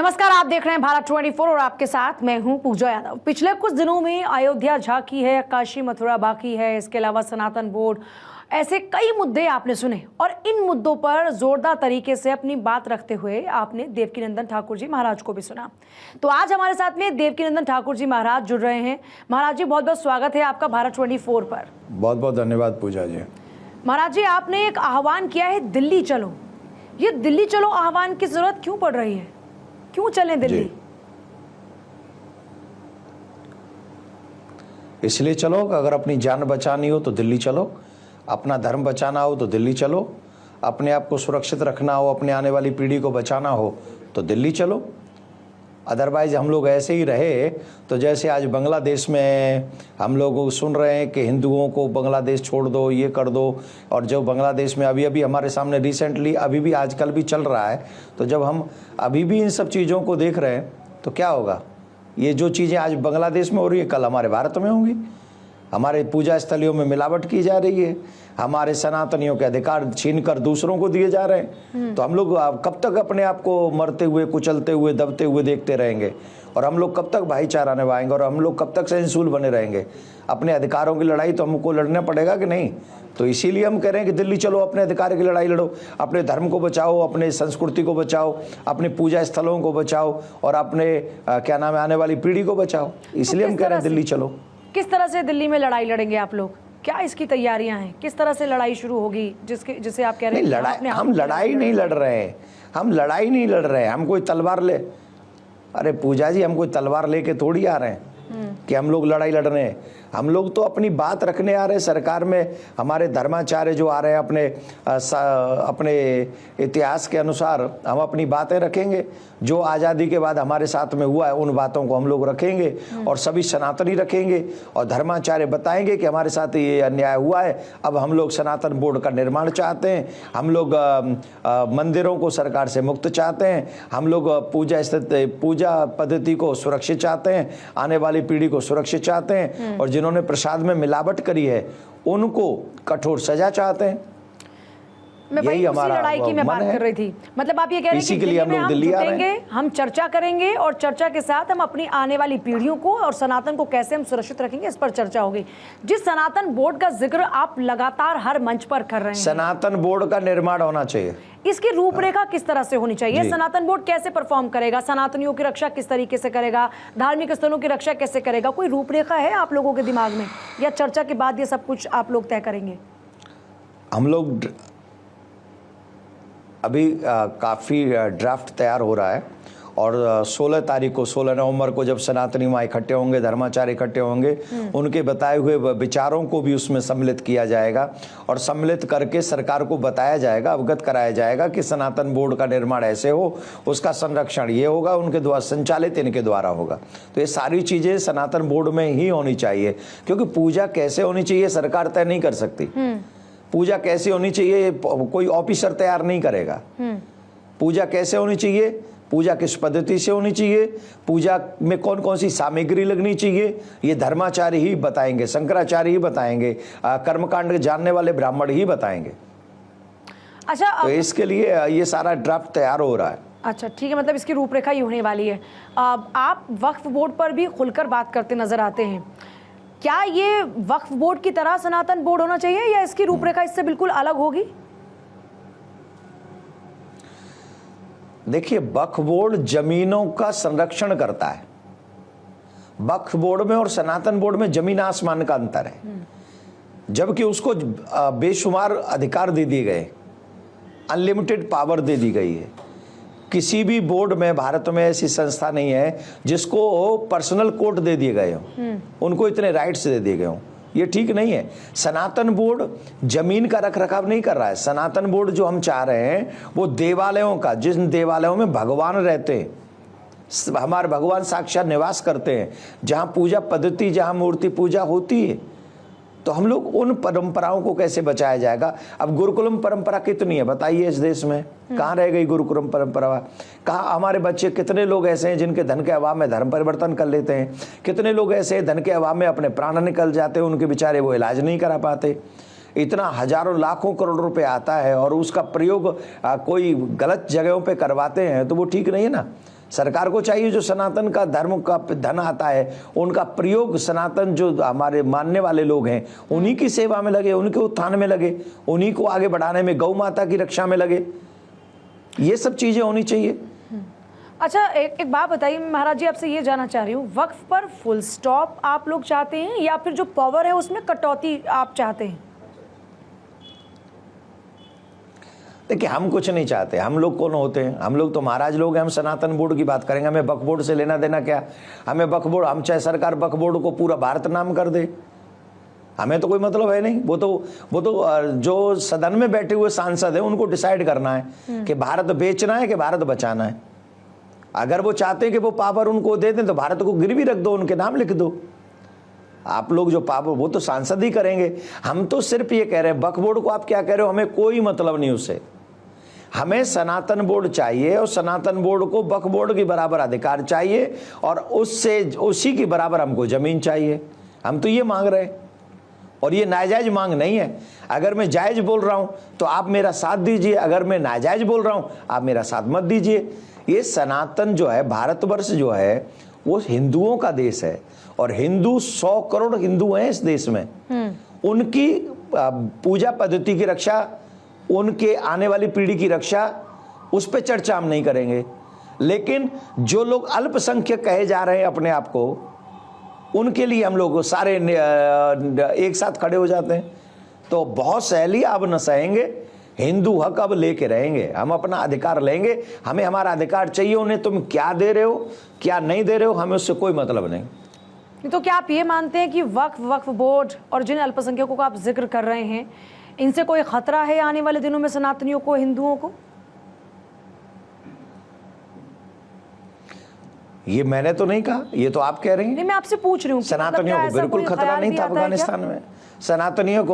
नमस्कार, आप देख रहे हैं भारत 24 और आपके साथ मैं हूं पूजा यादव। पिछले कुछ दिनों में अयोध्या झांकी है, काशी मथुरा बाकी है, इसके अलावा सनातन बोर्ड, ऐसे कई मुद्दे आपने सुने और इन मुद्दों पर जोरदार तरीके से अपनी बात रखते हुए आपने देवकीनंदन ठाकुर जी महाराज को भी सुना। तो आज हमारे साथ में देवकीनंदन ठाकुर जी महाराज जुड़ रहे हैं। महाराज जी, बहुत बहुत स्वागत है आपका भारत 24 पर। बहुत बहुत धन्यवाद पूजा जी। महाराज जी, आपने एक आह्वान किया है, दिल्ली चलो। ये दिल्ली चलो आह्वान की जरूरत क्यों पड़ रही है? क्यों चलें दिल्ली? इसलिए चलो कि अगर अपनी जान बचानी हो तो दिल्ली चलो, अपना धर्म बचाना हो तो दिल्ली चलो, अपने आप को सुरक्षित रखना हो, अपने आने वाली पीढ़ी को बचाना हो तो दिल्ली चलो। अदरवाइज हम लोग ऐसे ही रहे तो जैसे आज बांग्लादेश में हम लोग सुन रहे हैं कि हिंदुओं को बांग्लादेश छोड़ दो, ये कर दो, और जो बांग्लादेश में अभी अभी हमारे सामने रिसेंटली अभी भी आजकल भी चल रहा है, तो जब हम अभी भी इन सब चीज़ों को देख रहे हैं तो क्या होगा? ये जो चीज़ें आज बांग्लादेश में हो रही है कल हमारे भारत में होंगी। हमारे पूजा स्थलियों में मिलावट की जा रही है, हमारे सनातनियों के अधिकार छीनकर दूसरों को दिए जा रहे हैं। तो हम लोग कब तक अपने आप को मरते हुए, कुचलते हुए, दबते हुए देखते रहेंगे? और हम लोग कब तक भाईचारा निभाएंगे? और हम लोग कब तक सहनशील बने रहेंगे? अपने अधिकारों की लड़ाई तो हमको लड़ना पड़ेगा कि नहीं? तो इसीलिए हम कह रहे हैं कि दिल्ली चलो, अपने अधिकार की लड़ाई लड़ो, अपने धर्म को बचाओ, अपने संस्कृति को बचाओ, अपने पूजा स्थलों को बचाओ और अपने क्या नाम है आने वाली पीढ़ी को बचाओ। इसलिए हम कह रहे हैं दिल्ली चलो। किस तरह से दिल्ली में लड़ाई लड़ेंगे आप लोग? क्या इसकी तैयारियां हैं? किस तरह से लड़ाई शुरू होगी जिसे आप कह रहे हैं? लड़ाई हम लड़ाई नहीं लड़ रहे हैं, हम लड़ाई नहीं लड़ रहे हैं। हम कोई तलवार ले, अरे पूजा जी, हम कोई तलवार लेके थोड़ी आ रहे हैं कि हम लोग लड़ाई लड़ रहे हैं। हम लोग तो अपनी बात रखने आ रहे हैं। सरकार में हमारे धर्माचार्य जो आ रहे हैं अपने इतिहास के अनुसार हम अपनी बातें रखेंगे। जो आज़ादी के बाद हमारे साथ में हुआ है उन बातों को हम लोग रखेंगे और सभी सनातनी रखेंगे और धर्माचार्य बताएंगे कि हमारे साथ ये अन्याय हुआ है। अब हम लोग सनातन बोर्ड का निर्माण चाहते हैं, हम लोग मंदिरों को सरकार से मुक्त चाहते हैं, हम लोग पूजा पद्धति को सुरक्षित चाहते हैं, आने वाली पीढ़ी को सुरक्षित चाहते हैं, और जिन्होंने प्रसाद में मिलावट करी है उनको कठोर सजा चाहते हैं। मैं भाई उसी लड़ाई की मैं बात कर रही थी। मतलब आप ये कह रहे हैं कि दिल्ली में हम जुटेंगे, हम चर्चा करेंगे और चर्चा के साथ हम अपनी आने वाली पीढ़ियों को और सनातन को कैसे हम सुरक्षित रखेंगे, इस पर चर्चा होगी। जिस सनातन बोर्ड का जिक्र आप लगातार हर मंच पर कर रहे हैं, सनातन बोर्ड का निर्माण होना चाहिए। इसकी रूपरेखा किस तरह से होनी चाहिए? सनातन बोर्ड कैसे परफॉर्म करेगा? सनातनियों की रक्षा किस तरीके से करेगा? धार्मिक स्थलों की रक्षा कैसे करेगा? कोई रूपरेखा है आप लोगों के दिमाग में, या चर्चा के बाद ये सब कुछ आप लोग तय करेंगे? हम लोग अभी काफ़ी ड्राफ्ट तैयार हो रहा है और 16 नवंबर को जब सनातनी माँ इकट्ठे होंगे, धर्माचार्य इकट्ठे होंगे, उनके बताए हुए विचारों को भी उसमें सम्मिलित किया जाएगा और सम्मिलित करके सरकार को बताया जाएगा, अवगत कराया जाएगा कि सनातन बोर्ड का निर्माण ऐसे हो, उसका संरक्षण ये होगा, उनके द्वारा संचालित इनके द्वारा होगा। तो ये सारी चीज़ें सनातन बोर्ड में ही होनी चाहिए, क्योंकि पूजा कैसे होनी चाहिए सरकार तय नहीं कर सकती। पूजा कैसे होनी चाहिए कोई ऑफिसर तैयार नहीं करेगा। पूजा कैसे होनी चाहिए, पूजा किस पद्धति से होनी चाहिए, पूजा में कौन कौन सी सामग्री लगनी चाहिए, ये धर्माचार्य ही बताएंगे, शंकराचार्य ही बताएंगे, कर्मकांड जानने वाले ब्राह्मण ही बताएंगे। अच्छा, तो इसके लिए ये सारा ड्राफ्ट तैयार हो रहा है। अच्छा, ठीक है, मतलब इसकी रूपरेखा ही होने वाली है। आप वक्फ बोर्ड पर भी खुलकर बात करते नजर आते हैं। क्या ये वक्फ बोर्ड की तरह सनातन बोर्ड होना चाहिए या इसकी रूपरेखा इससे बिल्कुल अलग होगी? देखिए, वक्फ बोर्ड जमीनों का संरक्षण करता है। वक्फ बोर्ड में और सनातन बोर्ड में जमीन आसमान का अंतर है। जबकि उसको बेशुमार अधिकार दे दिए गए, अनलिमिटेड पावर दे दी गई है। किसी भी बोर्ड में भारत में ऐसी संस्था नहीं है जिसको पर्सनल कोर्ट दे दिए गए हों, उनको इतने राइट्स दे दिए गए हों। ये ठीक नहीं है। सनातन बोर्ड जमीन का रखरखाव नहीं कर रहा है। सनातन बोर्ड जो हम चाह रहे हैं वो देवालयों का, जिन देवालयों में भगवान रहते हैं, हमारे भगवान साक्षात निवास करते हैं, जहाँ पूजा पद्धति, जहाँ मूर्ति पूजा होती है, तो हम लोग उन परंपराओं को कैसे बचाया जाएगा? अब गुरुकुलम परंपरा कितनी है बताइए इस देश में? कहाँ रह गई गुरुकुलम परंपरा? कहाँ हमारे बच्चे, कितने लोग ऐसे हैं जिनके धन के अभाव में धर्म परिवर्तन कर लेते हैं? कितने लोग ऐसे हैं धन के अभाव में अपने प्राण निकल जाते हैं, उनके बेचारे वो इलाज नहीं करा पाते। इतना हजारों लाखों करोड़ रुपए आता है और उसका प्रयोग कोई गलत जगहों पे करवाते हैं, तो वो ठीक नहीं है ना। सरकार को चाहिए जो सनातन का धर्म का धन आता है उनका प्रयोग सनातन जो हमारे मानने वाले लोग हैं उन्हीं की सेवा में लगे, उनके उत्थान में लगे, उन्हीं को आगे बढ़ाने में, गौ माता की रक्षा में लगे। ये सब चीजें होनी चाहिए। अच्छा, एक बात बताइए महाराज जी, आपसे ये जानना चाह रही हूँ, वक्फ पर फुल स्टॉप आप लोग चाहते हैं या फिर जो पावर है उसमें कटौती आप चाहते हैं? देखिए, हम कुछ नहीं चाहते। हम लोग कौन होते हैं? हम लोग तो महाराज लोग हैं। हम सनातन बोर्ड की बात करेंगे, हमें वक्फ बोर्ड से लेना देना क्या? हमें वक्फ बोर्ड, हम चाहे सरकार वक्फ बोर्ड को पूरा भारत नाम कर दे, हमें तो कोई मतलब है नहीं। वो तो जो सदन में बैठे हुए सांसद हैं उनको डिसाइड करना है कि भारत बेचना है कि भारत बचाना है। अगर वो चाहते हैं कि वो पावर उनको दे दें तो भारत को गिरवी रख दो, उनके नाम लिख दो। आप लोग जो पावर, वो तो सांसद ही करेंगे। हम तो सिर्फ ये कह रहे हैं, वक्फ बोर्ड को आप क्या कह रहे हो, हमें कोई मतलब नहीं उससे। हमें सनातन बोर्ड चाहिए और सनातन बोर्ड को वक्फ बोर्ड की बराबर अधिकार चाहिए और उससे उसी की बराबर हमको जमीन चाहिए। हम तो ये मांग रहे हैं और ये नाजायज मांग नहीं है। अगर मैं जायज बोल रहा हूं तो आप मेरा साथ दीजिए, अगर मैं नाजायज बोल रहा हूं आप मेरा साथ मत दीजिए। ये सनातन जो है, भारतवर्ष जो है वो हिंदुओं का देश है और हिंदू 100 करोड़ हिंदू हैं इस देश में। उनकी पूजा पद्धति की रक्षा, उनके आने वाली पीढ़ी की रक्षा, उस पर चर्चा हम नहीं करेंगे। लेकिन जो लोग अल्पसंख्यक कहे जा रहे हैं अपने आप को, उनके लिए हम लोग सारे एक साथ खड़े हो जाते हैं। तो बहुत सहेली अब न सहेंगे, हिंदू हक अब लेके रहेंगे, हम अपना अधिकार लेंगे। हमें हमारा अधिकार चाहिए, उन्हें तुम क्या दे रहे हो क्या नहीं दे रहे हो हमें उससे कोई मतलब नहीं। तो क्या आप ये मानते हैं कि वक्फ बोर्ड और जिन अल्पसंख्यकों का आप जिक्र कर रहे हैं, इनसे कोई खतरा है आने वाले दिनों में सनातनियों को, हिंदुओं को? ये मैंने तो नहीं कहा, ये तो आप कह रही हैं। नहीं, मैं आपसे पूछ रही हूँ। सनातनियों को बिल्कुल खतरा नहीं था अफगानिस्तान में। सनातनियों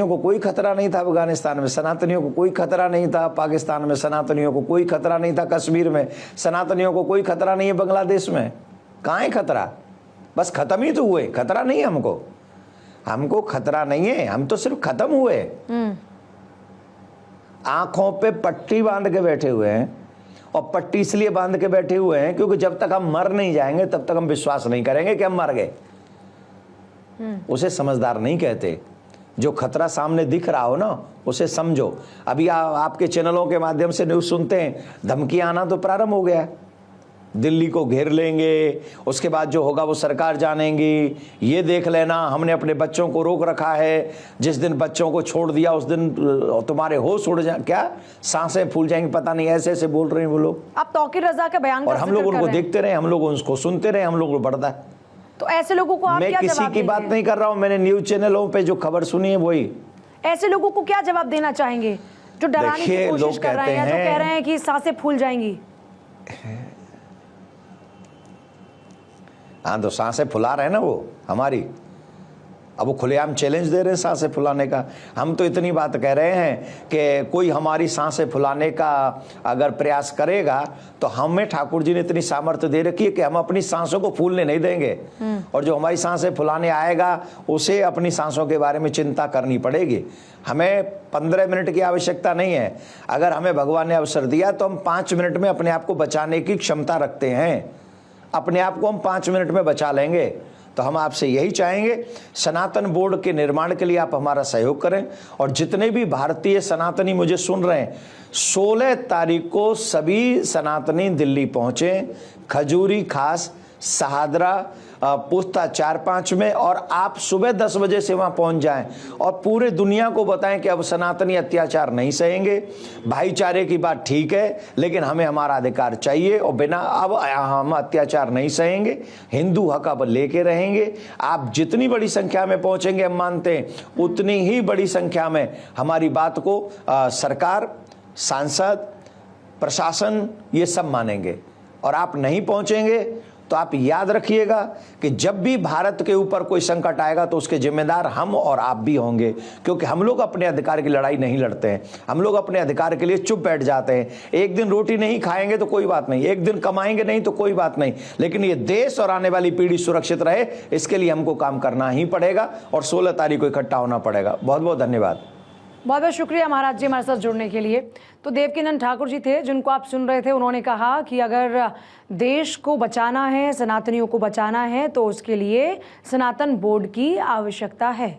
को कोई खतरा नहीं था अफगानिस्तान में। सनातनियों को कोई खतरा नहीं था पाकिस्तान में। सनातनियों को कोई खतरा नहीं था कश्मीर में। सनातनियों को कोई खतरा नहीं है बांग्लादेश में। कहाँ है खतरा? बस खत्म ही तो हुए। खतरा नहीं है हमको खतरा नहीं है, हम तो सिर्फ खत्म हुए। आंखों पे पट्टी बांध के बैठे हुए हैं और पट्टी इसलिए बांध के बैठे हुए हैं क्योंकि जब तक हम मर नहीं जाएंगे तब तक हम विश्वास नहीं करेंगे कि हम मर गए। उसे समझदार नहीं कहते। जो खतरा सामने दिख रहा हो ना उसे समझो। अभी आपके चैनलों के माध्यम से न्यूज़ सुनते हैं, धमकियां आना तो प्रारंभ हो गया है। दिल्ली को घेर लेंगे, उसके बाद जो होगा वो सरकार जानेगी, ये देख लेना, हमने अपने बच्चों को रोक रखा है, जिस दिन बच्चों को छोड़ दिया उस दिन तुम्हारे होश उड़ जाए, क्या सांसें फूल जाएंगी, पता नहीं, ऐसे ऐसे बोल रहे हैं वो लोग। आप तौकीर रजा का बयान और हम लोग उनको देखते रहे, हम लोग उसको सुनते रहे, हम लोग को बढ़ता है। तो ऐसे लोगों को आप मैं क्या किसी की बात नहीं कर रहा हूँ, मैंने न्यूज चैनलों पे जो खबर सुनी है वही। ऐसे लोगों को क्या जवाब देना चाहेंगे जो डराने की कोशिश कर रहे हैं, जो कह रहे हैं कि सांसें फूल जाएंगी? हाँ, तो सांसें फुला रहे हैं ना वो हमारी। अब वो खुलेआम चैलेंज दे रहे हैं सांसें फुलाने का। हम तो इतनी बात कह रहे हैं कि कोई हमारी सांसें फुलाने का अगर प्रयास करेगा तो हमें ठाकुर जी ने इतनी सामर्थ्य दे रखी है कि हम अपनी सांसों को फूलने नहीं देंगे। और जो हमारी सांसें फुलाने आएगा उसे अपनी सांसों के बारे में चिंता करनी पड़ेगी। हमें 15 मिनट की आवश्यकता नहीं है। अगर हमें भगवान ने अवसर दिया तो हम 5 मिनट में अपने आप को बचाने की क्षमता रखते हैं। अपने आप को हम 5 मिनट में बचा लेंगे। तो हम आपसे यही चाहेंगे, सनातन बोर्ड के निर्माण के लिए आप हमारा सहयोग करें। और जितने भी भारतीय सनातनी मुझे सुन रहे हैं, 16 तारीख को सभी सनातनी दिल्ली पहुंचे, खजूरी खास, शहादरा, पुस्ता 4-5 में, और आप सुबह 10 बजे से वहां पहुंच जाएं और पूरे दुनिया को बताएं कि अब सनातनी अत्याचार नहीं सहेंगे। भाईचारे की बात ठीक है, लेकिन हमें हमारा अधिकार चाहिए और बिना अब हम अत्याचार नहीं सहेंगे। हिंदू हक अब लेके रहेंगे। आप जितनी बड़ी संख्या में पहुंचेंगे, हम मानते हैं उतनी ही बड़ी संख्या में हमारी बात को सरकार, सांसद, प्रशासन ये सब मानेंगे। और आप नहीं पहुंचेंगे तो आप याद रखिएगा कि जब भी भारत के ऊपर कोई संकट आएगा तो उसके जिम्मेदार हम और आप भी होंगे। क्योंकि हम लोग अपने अधिकार की लड़ाई नहीं लड़ते हैं, हम लोग अपने अधिकार के लिए चुप बैठ जाते हैं। एक दिन रोटी नहीं खाएंगे तो कोई बात नहीं, एक दिन कमाएंगे नहीं तो कोई बात नहीं, लेकिन ये देश और आने वाली पीढ़ी सुरक्षित रहे, इसके लिए हमको काम करना ही पड़ेगा और 16 तारीख को इकट्ठा होना पड़ेगा। बहुत बहुत धन्यवाद। बहुत बहुत शुक्रिया महाराज जी हमारे साथ जुड़ने के लिए। तो देवकीनंद ठाकुर जी थे जिनको आप सुन रहे थे। उन्होंने कहा कि अगर देश को बचाना है, सनातनियों को बचाना है, तो उसके लिए सनातन बोर्ड की आवश्यकता है।